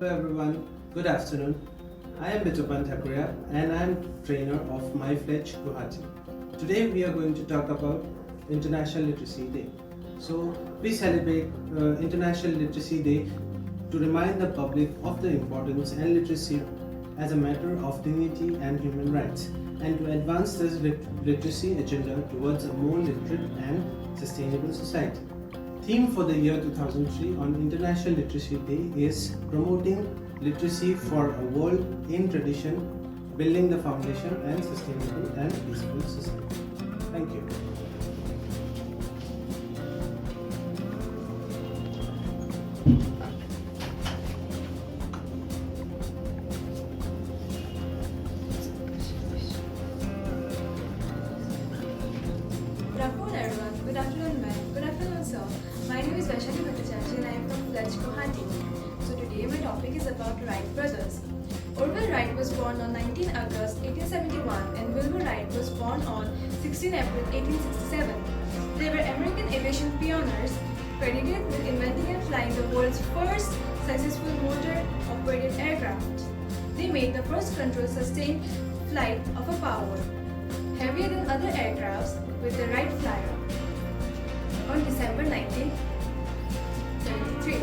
Hello everyone, good afternoon. I am Bitupan Thakuria and I am trainer of My Fletch Guwahati. Today we are going to talk about International Literacy Day. So we celebrate International Literacy Day to remind the public of the importance and literacy as a matter of dignity and human rights, and to advance this literacy agenda towards a more literate and sustainable society. Theme for the year 2003 on International Literacy Day is promoting literacy for a world in tradition, building the foundation and sustainable and peaceful society. Thank you. Good afternoon everyone, good afternoon ma'am, good afternoon sir. My name is Vaishali Bhattacharya and I am from Fletch Guwahati. So today my topic is about Wright brothers. Orville Wright was born on 19 August 1871 and Wilbur Wright was born on 16 April 1867. They were American aviation pioneers, credited with inventing and flying the world's first successful motor-operated aircraft. They made the first controlled sustained flight of a power heavier than other aircrafts with the Wright Flyer on December 1973.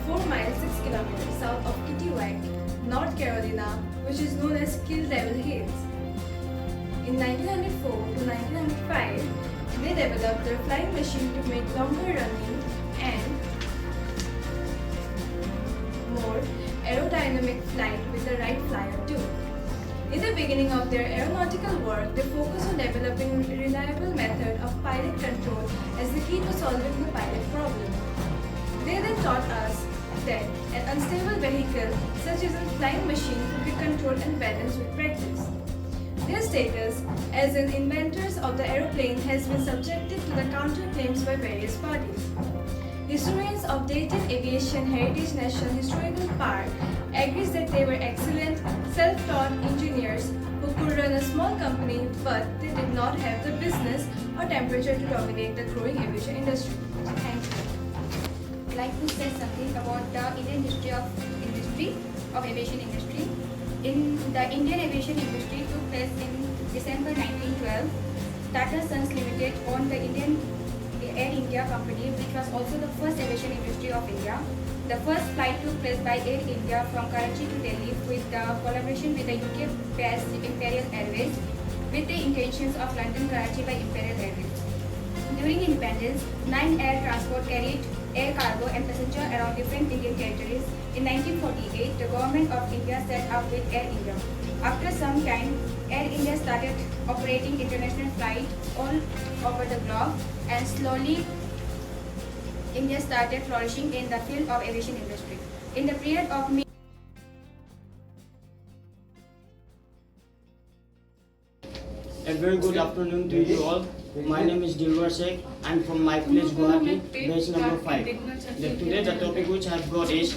4 miles 6 kilometers south of Kittiwake, North Carolina, which is known as Kill Devil Hills. In 1994 to 1995, they developed their flying machine to make longer running and more aerodynamic flight with the Wright Flyer too. In the beginning of their aeronautical work, they focused on developing a reliable method of pilot control as the key to solving the pilot problem. They then taught us that an unstable vehicle, such as a flying machine, could be controlled and balanced with practice. Their status as an inventors of the aeroplane has been subjected to the counterclaims by various parties. Historians of Dayton Aviation Heritage National Historical Park agrees that they were excellent, self-taught engineers who could run a small company, but they did not have the business or temperature to dominate the growing aviation industry. Thank you. I'd like to say something about the Indian history of aviation industry. The Indian aviation industry took place in December 1912. Tata Sons Limited owned the Indian Air India Company, which was also the first aviation industry of India. The first flight took place by Air India from Karachi to Delhi with the collaboration with the UK-based Imperial Airways with the intentions of London Karachi by Imperial Airways. During independence, 9 air transport carried air cargo and passenger around different Indian territories. In 1948, the government of India set up with Air India. After some time, Air India started operating international flights all over the globe, and slowly India started flourishing in the field of aviation industry. In the period of A very good afternoon to you all. My name is Dilwar Sheikh. I'm from My Fletch Guwahati, batch number 5. Today the topic which I have got is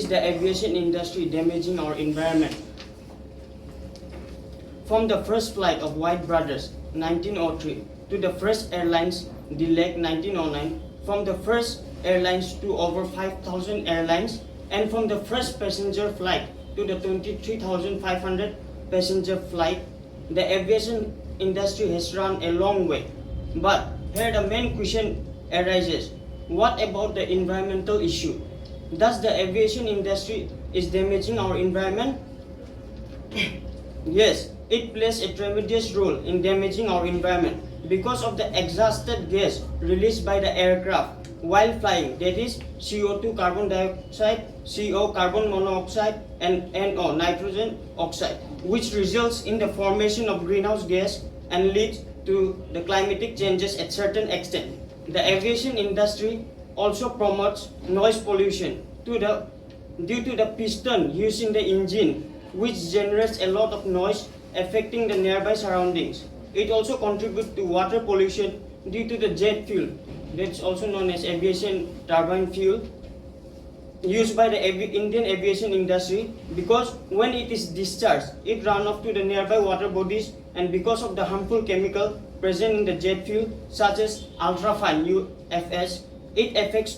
the aviation industry damaging our environment? From the first flight of Wright brothers, 1903, to the first airlines, delayed 1909, from the first airlines to over 5,000 airlines, and from the first passenger flight to the 23,500 passenger flight, the aviation industry has run a long way. But here the main question arises: what about the environmental issue? Does the aviation industry is damaging our environment? Yes, it plays a tremendous role in damaging our environment because of the exhausted gas released by the aircraft while flying, that is CO2 carbon dioxide, CO carbon monoxide, and NO nitrogen oxide, which results in the formation of greenhouse gas and leads to the climatic changes at certain extent. The aviation industry also promotes noise pollution due to the piston used in the engine, which generates a lot of noise affecting the nearby surroundings. It also contributes to water pollution due to the jet fuel, that's also known as aviation turbine fuel, used by the Indian aviation industry, because when it is discharged, it runs off to the nearby water bodies, and because of the harmful chemical present in the jet fuel, such as ultrafine UFS, it affects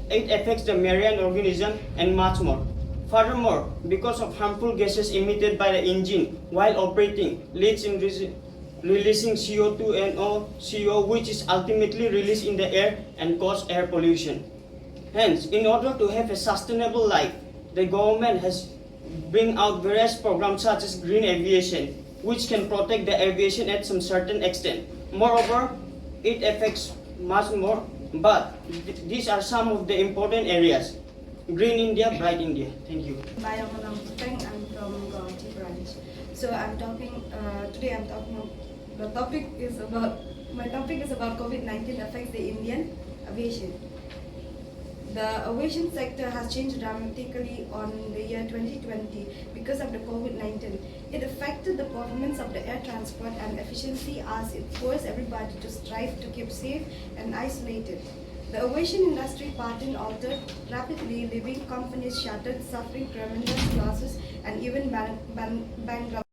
it affects the marine organism and much more. Furthermore, because of harmful gases emitted by the engine while operating, leads in releasing CO2 and CO, which is ultimately released in the air and cause air pollution. Hence, in order to have a sustainable life, the government has bring out various programs such as green aviation, which can protect the aviation at some certain extent. Moreover, it affects much more, but these are some of the important areas. Green India, bright India. Thank you. Hi, I'm from Guwahati branch. So my topic is about COVID-19 affects the Indian aviation. The aviation sector has changed dramatically on the year 2020 because of the COVID-19. It affected the performance of the air transport and efficiency as it forced everybody to strive to keep safe and isolated. The aviation industry pattern altered rapidly, leaving companies shattered, suffering tremendous losses and even bankruptcy.